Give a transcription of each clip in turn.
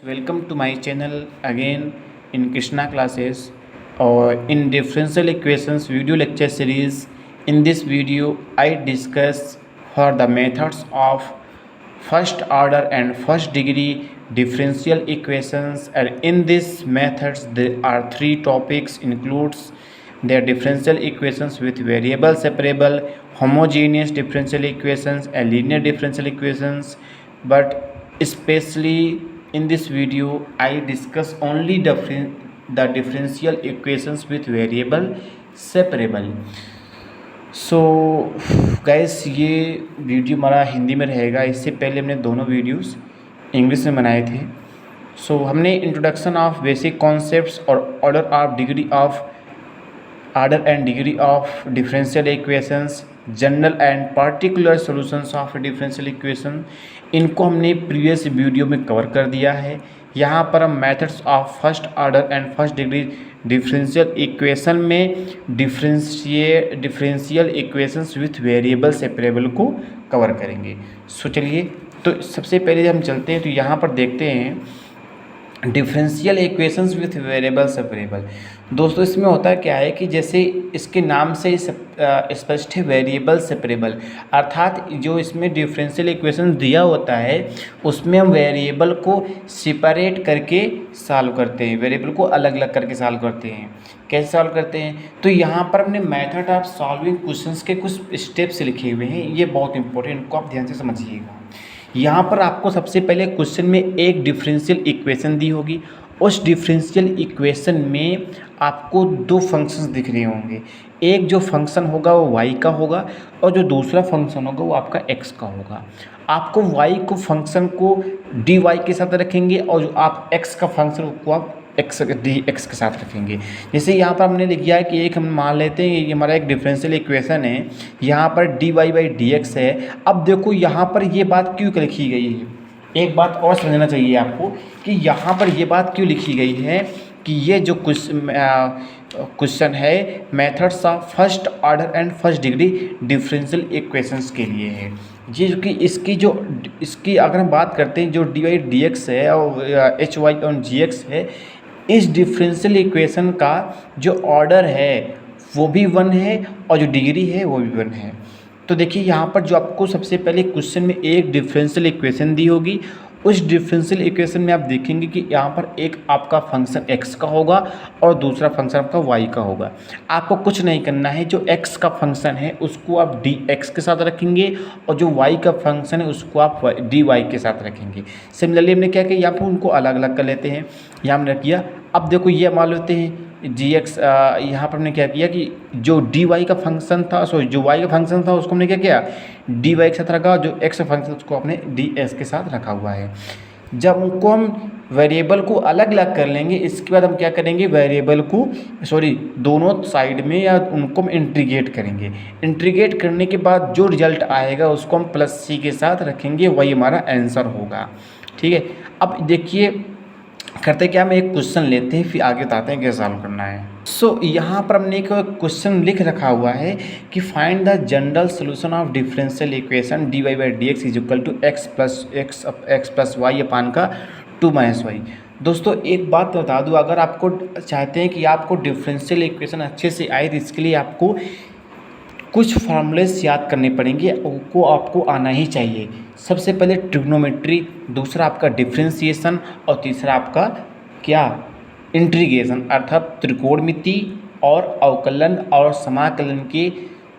Welcome to my channel again in Krishna classes or in differential equations video lecture series. In this video I discuss for the methods of first order and first degree differential equations, and in these methods there are three topics includes their differential equations with variable separable, homogeneous differential equations and linear differential equations. But especially in this video I discuss only the differential equations with variable separable. So guys ये video हमारा हिंदी में रहेगा। इससे पहले हमने दोनों videos English में बनाए थे। हमने इंट्रोडक्शन ऑफ बेसिक कॉन्सेप्ट्स और order and degree of differential equations, general and particular solutions of differential equation, इनको हमने प्रीवियस वीडियो में कवर कर दिया है। यहाँ पर हम methods of first order and first degree differential equation में differential equations with variable separable को कवर करेंगे। चलिए, तो सबसे पहले हम चलते हैं, तो यहाँ पर देखते हैं differential equations with variable separable. दोस्तों इसमें होता क्या है कि जैसे इसके नाम से स्पष्ट है वेरिएबल सेपरेबल, अर्थात जो इसमें डिफरेंशियल इक्वेशन दिया होता है उसमें हम वेरिएबल को सेपरेट करके सॉल्व करते हैं, वेरिएबल को अलग अलग करके सॉल्व करते हैं। कैसे सॉल्व करते हैं? तो यहाँ पर हमने मेथड ऑफ सॉल्विंग क्वेश्चंस के कुछ स्टेप्स लिखे हुए हैं, ये बहुत इंपॉर्टेंट, इनको आप ध्यान से समझिएगा। यहाँ पर आपको सबसे पहले क्वेश्चन में एक डिफरेंशियल इक्वेशन दी होगी, उस डिफरेंशियल इक्वेशन में आपको दो फंक्शंस दिख रहे होंगे। एक जो फंक्शन होगा वो y का होगा और जो दूसरा फंक्शन होगा वो आपका x का होगा। आपको y को फंक्शन को dy के साथ रखेंगे और जो आप x का फंक्शन को आप dx के साथ रखेंगे। जैसे यहाँ पर हमने लिख दिया है कि एक हम मान लेते हैं ये हमारा एक डिफरेंशियल इक्वेशन है, यहाँ पर dy/dx है। अब देखो यहाँ पर ये बात क्यों लिखी गई है, एक बात और समझना चाहिए आपको कि यहाँ पर ये बात क्यों लिखी गई है कि ये जो क्वेश्चन है methods of first order and first degree differential equations के लिए है। ये जो कि इसकी अगर हम बात करते हैं जो dy/dx है और hy और gx है, इस डिफरेंशियल इक्वेशन का जो ऑर्डर है वो भी 1 है और जो डिग्री है वो भी 1 है। तो देखिए यहाँ पर जो आपको सबसे पहले क्वेश्चन में एक डिफरेंशियल इक्वेशन दी होगी, उस डिफरेंशियल इक्वेशन में आप देखेंगे कि यहाँ पर एक आपका फंक्शन x का होगा और दूसरा फंक्शन आपका y का होगा। आपको कुछ नहीं करना है, जो x का फंक्शन है उसको आप dx के साथ रखेंगे और जो y का फंक्शन है उसको आप dy के साथ रखेंगे। सिमिलरली हमने क्या किया, यहाँ पर उनको अलग अलग कर लेते हैं। यहाँ हमने किया, अब देखो ये मान लेते हैं gx, यहाँ पर हमने क्या किया कि जो dy का फंक्शन था, जो y का फंक्शन था उसको हमने क्या किया dy के साथ रखा, जो x का फंक्शन उसको हमने ds के साथ रखा हुआ है। जब उनको हम वेरिएबल को अलग अलग कर लेंगे, इसके बाद हम क्या करेंगे, वेरिएबल को दोनों साइड में या उनको हम इंटीग्रेट करेंगे। इंटीग्रेट करने के बाद जो रिजल्ट आएगा उसको हम +c के साथ रखेंगे, वही हमारा आंसर होगा। ठीक है, अब देखिए करते क्या, हम एक क्वेश्चन लेते हैं फिर आगे बताते हैं कैसे सॉल्व करना है। यहाँ पर हमने एक क्वेश्चन लिख रखा हुआ है कि find the general solution of differential equation dy/dx is equal to x plus Y upon का 2 - y। दोस्तों एक बात बता दूं, अगर आपको चाहते हैं कि आपको डिफरेंशियल इक्वेशन अच्छे से आए तो इसके लिए आपको कुछ फार्मूलेस याद करने पड़ेंगे, वो आपको आना ही चाहिए। सबसे पहले ट्रिग्नोमेट्री, दूसरा आपका डिफरेंशिएशन और तीसरा आपका क्या इंटीग्रेशन, अर्थात त्रिकोणमिति और अवकलन और समाकलन के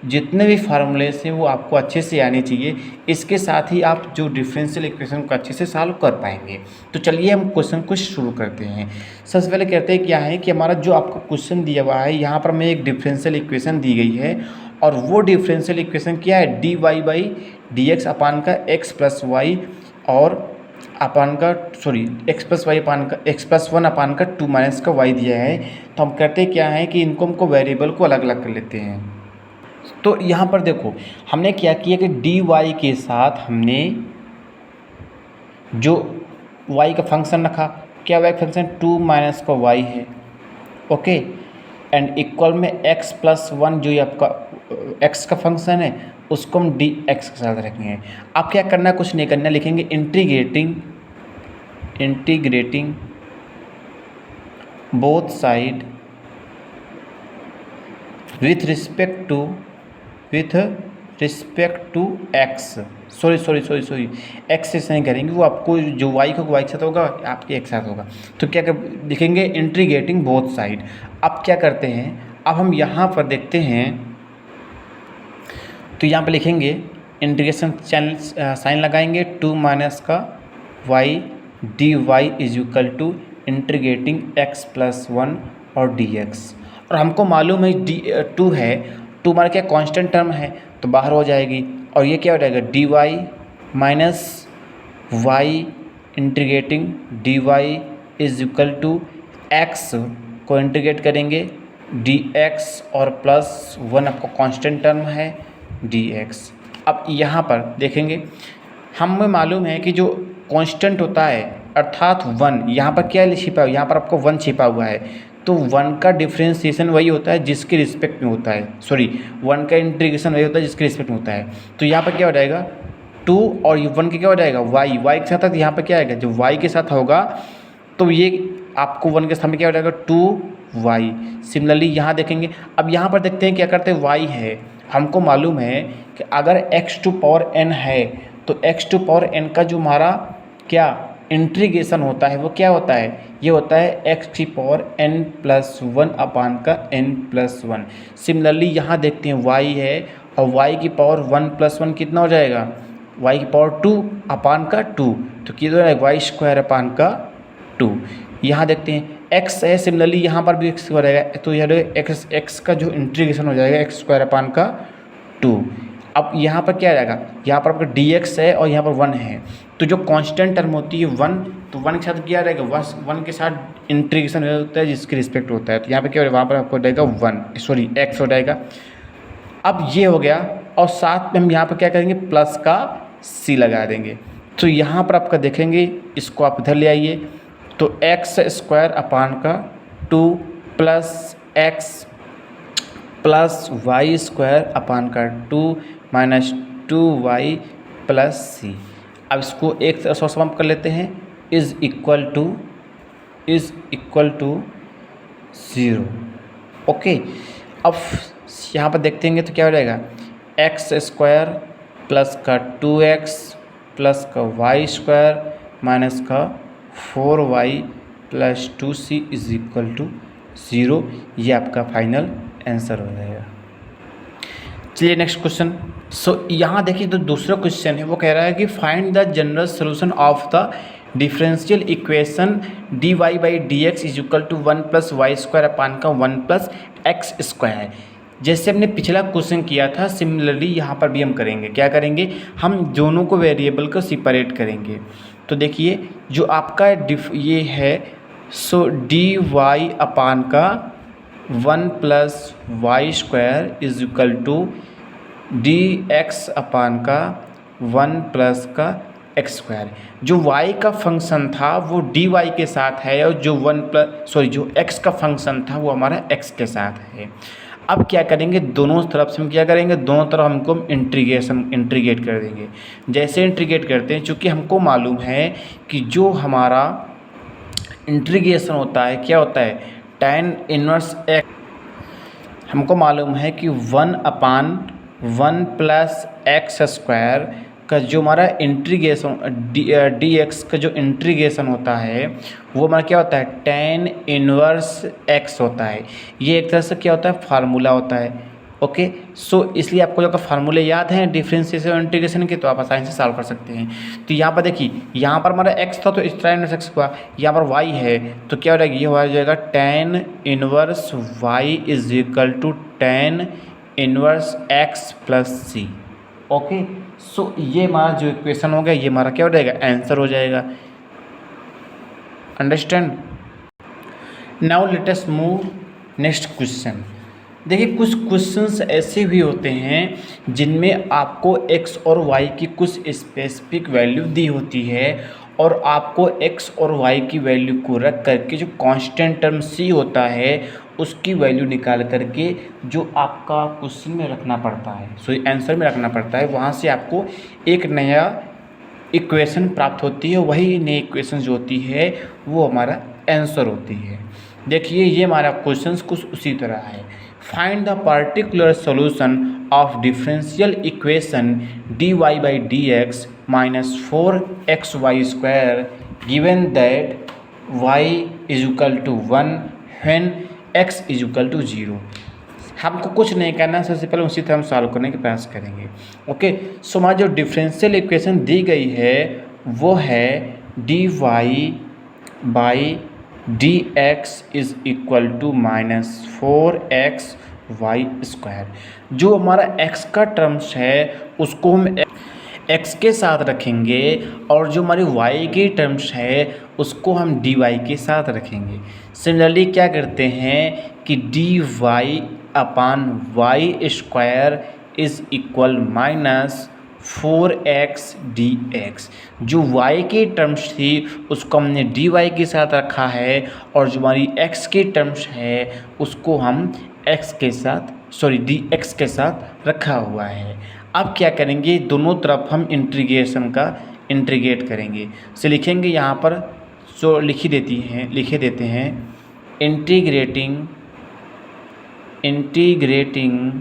जितने भी फार्मूलेस हैं वो आपको अच्छे से आने चाहिए। इसके साथ ही आप जो डिफरेंशियल इक्वेशन को अच्छे से सॉल्व कर पाएंगे। तो चलिए हम क्वेश्चन को शुरू करते हैं। सबसे पहले कहते हैं क्या है कि हमारा जो आपको क्वेश्चन दिया हुआ है, यहाँ पर हमें एक डिफरेंशियल इक्वेशन दी गई है और वो डिफरेंशियल इक्वेशन क्या है dy/dx अपान का x प्लस वाई और अपान का x+1 अपान का 2 - का y दिया है। तो हम करते क्या है कि इनको हमको वेरिएबल को अलग अलग कर लेते हैं। तो यहाँ पर देखो हमने क्या किया कि dy के साथ हमने जो y का फंक्शन रखा, क्या y का फंक्शन 2 - का y है, ओके, एंड इक्वल में x+1 जो ये आपका x का फंक्शन है उसको हम dx के साथ रखेंगे। अब क्या करना है, कुछ नहीं करना, लिखेंगे integrating integrating both side with respect to x, sorry x से नहीं करेंगे, वो आपको जो वाई को वाई के साथ होगा आपके एक साथ होगा। तो क्या लिखेंगे इंटीग्रेटिंग बोथ साइड। अब क्या करते हैं, अब हम यहाँ पर देखते हैं, तो यहाँ पर लिखेंगे इंटीग्रेशन चैनल साइन लगाएंगे 2 माइनस का y d y is equal to integrating x plus 1 और dx। और हमको मालूम है टू है, टू माना क्या कांस्टेंट टर्म है तो बाहर हो जाएगी, और ये क्या हो जाएगा d y minus y integrating d y is equal to x को इंटीग्रेट करेंगे डी एक्स और प्लस 1 आपको कांस्टेंट टर्म है डी एक्स। अब यहाँ पर देखेंगे हमें मालूम है कि जो कांस्टेंट होता है अर्थात 1, यहाँ पर क्या छिपा हुआ है, यहाँ पर आपको 1 छिपा हुआ है, तो 1 का डिफ्रेंशिएशन वही होता है जिसके रिस्पेक्ट में होता है, 1 का इंटीग्रेशन वही होता है जिसके रिस्पेक्ट में होता है। तो यहाँ पर क्या हो जाएगा 2 और 1 के क्या हो जाएगा वाई के साथ, यहाँ पर क्या आएगा जब वाई के साथ होगा तो ये आपको 1 के सामने क्या हो जाएगा 2y। सिमिलरली यहाँ देखेंगे, अब यहाँ पर देखते हैं क्या करते हैं y है, हमको मालूम है कि अगर x टू पावर n है तो x टू पावर n का जो हमारा क्या इंटीग्रेशन होता है वो क्या होता है, ये होता है x की पावर n प्लस 1 अपान का n प्लस 1। सिमिलरली यहाँ देखते हैं y है और y की पावर 1 प्लस 1 कितना हो जाएगा y की पावर 2 अपान का 2, तो कितना हो जाएगा वाई स्क्वायर अपान का 2। यहाँ देखते हैं x है, सिमिलरली यहाँ पर भी x हो जाएगा, तो यह x का जो इंटीग्रेशन हो जाएगा x स्क्वायर अपान का 2। अब यहाँ पर क्या आ जाएगा, यहाँ पर आपका dx है और यहाँ पर 1 है, तो जो कांस्टेंट टर्म होती है 1, तो 1 के साथ क्या रहेगा 1 के साथ इंटीग्रेशन होता है जिसके रिस्पेक्ट होता है, तो यहाँ पर क्या हो वहाँ पर आपको जाएगा x हो जाएगा। अब ये हो गया और साथ में हम यहाँ पर क्या करेंगे प्लस का c लगा देंगे, तो यहाँ पर आपका देखेंगे इसको आप इधर ले आइए, तो एक्स स्क्वायर अपान का 2 plus x plus Y square अपान का 2 माइनस 2y प्लस सी। अब इसको एक तरह समाप्त कर लेते हैं, इज़ इक्वल टू 0। ओके, अब यहाँ पर देखते हैं तो क्या हो जाएगा एक्स स्क्वायर प्लस का 2x प्लस का वाई स्क्वायर माइनस का 4y plus 2c is equal to 0। ये आपका फाइनल आंसर हो जाएगा। चलिए नेक्स्ट क्वेश्चन। यहाँ देखिए तो दूसरा क्वेश्चन है, वो कह रहा है कि find the general solution of the differential equation dy by d x is equal to 1 plus Y square अपान का 1 प्लस एक्स स्क्वायर। जैसे हमने पिछला क्वेश्चन किया था सिमिलरली यहाँ पर भी हम करेंगे। क्या करेंगे, हम दोनों को वेरिएबल को सेपरेट करेंगे। तो देखिए जो आपका ये है डी वाई अपान का 1 plus Y square is equal to D X upon का 1 प्लस का एक्स स्क्वायर। जो y का फंक्शन था वो dy के साथ है और जो जो x का फंक्शन था वो हमारा x के साथ है। अब क्या करेंगे, दोनों तरफ से हम क्या करेंगे, दोनों तरफ हमको इंटीग्रेट कर देंगे। जैसे इंटीग्रेट करते हैं, चूँकि हमको मालूम है कि जो हमारा इंटीग्रेशन होता है क्या होता है tan इनवर्स x। हमको मालूम है कि 1 अपान 1 प्लस एक्स स्क्वायर का जो हमारा इंटीग्रेशन डी एक्स का जो इंटीग्रेशन होता है वो हमारा क्या होता है tan इनवर्स x होता है। ये एक तरह से क्या होता है फार्मूला होता है। ओके, इसलिए आपको जो फार्मूले याद हैं डिफरेंशिएशन और इंटीग्रेशन के, तो आप आसानी से सॉल्व कर सकते हैं। तो यहाँ पर देखिए, यहाँ पर हमारा x था तो इस तरह इनवर्स x हुआ, यहाँ पर y है तो क्या हो जाएगा, ये हो जाएगा tan inverse y is equal to tan inverse x plus c. Okay, ये हमारा जो इक्वेशन हो गया ये हमारा क्या हो जाएगा आंसर हो जाएगा। Understand. Now let us move next question. देखिए कुछ क्वेश्चंस ऐसे भी होते हैं जिनमें आपको x और y की कुछ स्पेसिफिक वैल्यू दी होती है और आपको x और y की वैल्यू को रख करके जो कांस्टेंट टर्म c होता है उसकी वैल्यू निकाल करके जो आपका क्वेश्चन में रखना पड़ता है, आंसर में रखना पड़ता है। वहाँ से आपको एक नया इक्वेशन प्राप्त होती है वही नई इक्वेशन जो होती है वो हमारा आंसर होती है। देखिए ये हमारा क्वेश्चन कुछ उसी तरह है। Find the particular solution of differential equation dy by d x minus 4xy² given that y is equal to 1 when x is equal to 0। हमको कुछ नहीं करना, सबसे पहले उसी तरह हम सॉल्व करने का प्रयास करेंगे। ओके, सो हमारी जो डिफरेंशियल इक्वेशन दी गई है वो है dy by d x is equal to minus 4xy²। जो हमारा x का टर्म्स है उसको हम x के साथ रखेंगे और जो हमारी y की टर्म्स है उसको हम dy के साथ रखेंगे। सिमिलरली क्या करते हैं कि dy upon y² is equal minus 4x dx। जो y की टर्म्स थी उसको हमने dy के साथ रखा है और जो हमारी x की टर्म्स है उसको हम x के साथ dx के साथ रखा हुआ है। अब क्या करेंगे, दोनों तरफ हम इंटीग्रेट करेंगे। से लिखेंगे यहाँ पर जो लिखे देते हैं इंटीग्रेटिंग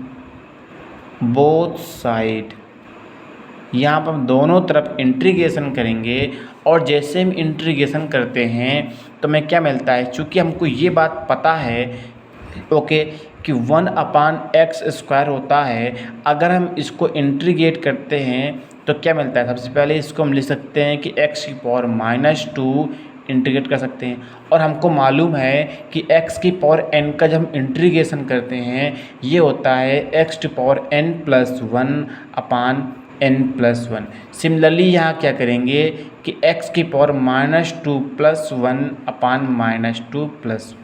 बोथ साइड। यहाँ पर हम दोनों तरफ इंटीग्रेशन करेंगे और जैसे हम इंटीग्रेशन करते हैं तो हमें क्या मिलता है, चूँकि हमको ये बात पता है ओके कि 1/x² होता है। अगर हम इसको इंटीग्रेट करते हैं तो क्या मिलता है, सबसे पहले इसको हम लिख सकते हैं कि x⁻² इंटीग्रेट कर सकते हैं और हमको मालूम है कि x⁻n का जब हम इंटीग्रेशन करते हैं ये होता है x⁻n+1/n+1। सिमिलरली यहाँ क्या करेंगे कि x⁻²+1/-2+1।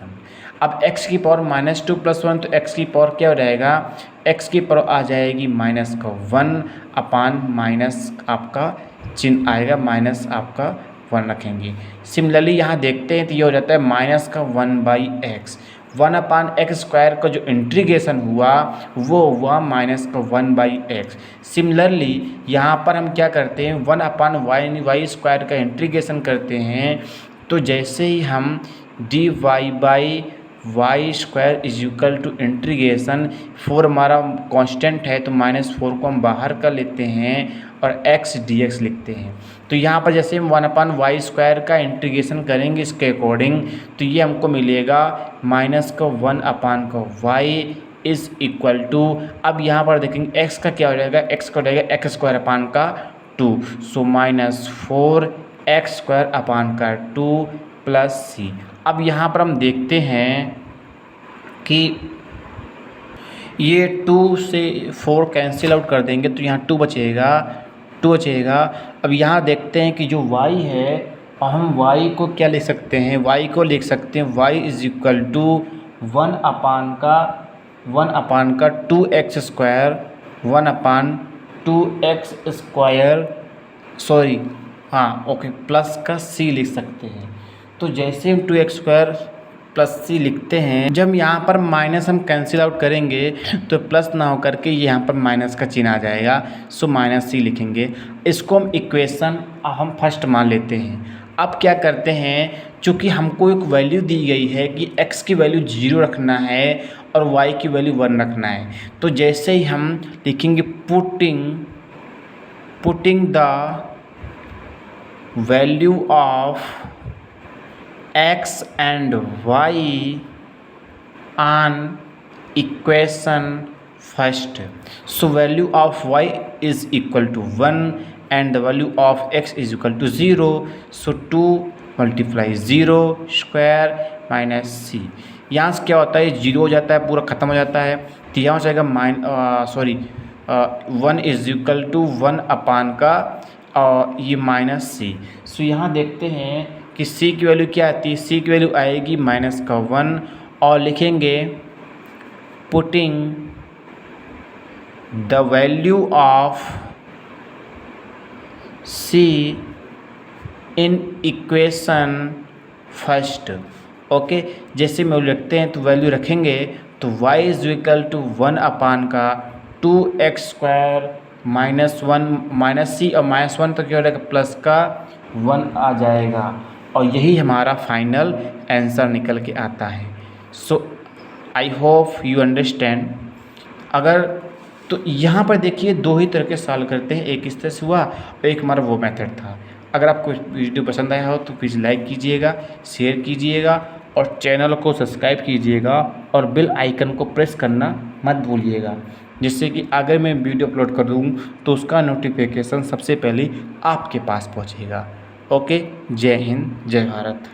अब x⁻²+1 तो x की पावर क्या हो जाएगा, x की पावर आ जाएगी -1 अपान माइनस आपका चिन्ह आएगा माइनस आपका 1 रखेंगे। सिमिलरली यहाँ देखते हैं तो ये हो जाता है -1/x। 1/x² का जो इंटीग्रेशन हुआ वो हुआ -1/x। सिमिलरली यहाँ पर हम क्या करते हैं 1/y² का इंटीग्रेशन करते हैं तो जैसे ही हम dy by y² is equal to integration 4 हमारा कांस्टेंट है तो -4 को हम बाहर कर लेते हैं और x dx लिखते हैं। तो यहाँ पर जैसे हम 1/y² का इंटीग्रेशन करेंगे इसके अकॉर्डिंग तो ये हमको मिलेगा -1/y इज इक्वल टू, अब यहाँ पर देखेंगे x का क्या हो जाएगा, x का हो जाएगा x²/2 सो -4x²/2 प्लस c। अब यहाँ पर हम देखते हैं कि ये 2 से 4 कैंसिल आउट कर देंगे तो यहाँ 2 बचेगा। अब यहाँ देखते हैं कि जो y है हम y को क्या लिख सकते हैं, y को लिख सकते हैं y is equal to 1/2x² plus का c लिख सकते हैं। तो जैसे हम 2x² प्लस c लिखते हैं, जब यहाँ पर माइनस हम कैंसिल आउट करेंगे तो प्लस ना हो करके यहाँ पर माइनस का चिन्ह आ जाएगा सो -c लिखेंगे। इसको हम इक्वेशन हम फर्स्ट मान लेते हैं। अब क्या करते हैं, चूँकि हमको एक वैल्यू दी गई है कि x की वैल्यू 0 रखना है और y की वैल्यू 1 रखना है तो जैसे ही हम लिखेंगे putting the value of x and y on equation first, so value of y is equal to 1 and the value of x is equal to 0, so 2 × 0² - c। यहाँ से क्या होता है 0 हो जाता है, पूरा ख़त्म हो जाता है तो यहाँ हो जाएगा 1 इज इक्वल टू 1/का ये -c। सो यहाँ देखते हैं कि c की वैल्यू क्या आती है, c की वैल्यू आएगी -1 और लिखेंगे putting the value of c in equation first. Okay, जैसे में लिखते हैं तो वैल्यू रखेंगे तो y is equal to 1/2x² -1 -c और -1 तो क्या हो जाएगा, प्लस का 1 आ जाएगा और यही हमारा फाइनल आंसर निकल के आता है। सो आई होप यू अंडरस्टैंड। अगर तो यहाँ पर देखिए दो ही तरह के सॉल्व करते हैं, एक इस तरह से हुआ और एक हमारा वो मेथड था। अगर आपको वीडियो पसंद आया हो तो प्लीज़ लाइक कीजिएगा, शेयर कीजिएगा और चैनल को सब्सक्राइब कीजिएगा और बेल आइकन को प्रेस करना मत भूलिएगा, जिससे कि अगर मैं वीडियो अपलोड कर दूँ तो उसका नोटिफिकेशन सबसे पहले आपके पास पहुँचेगा। ओके, जय हिंद, जय भारत।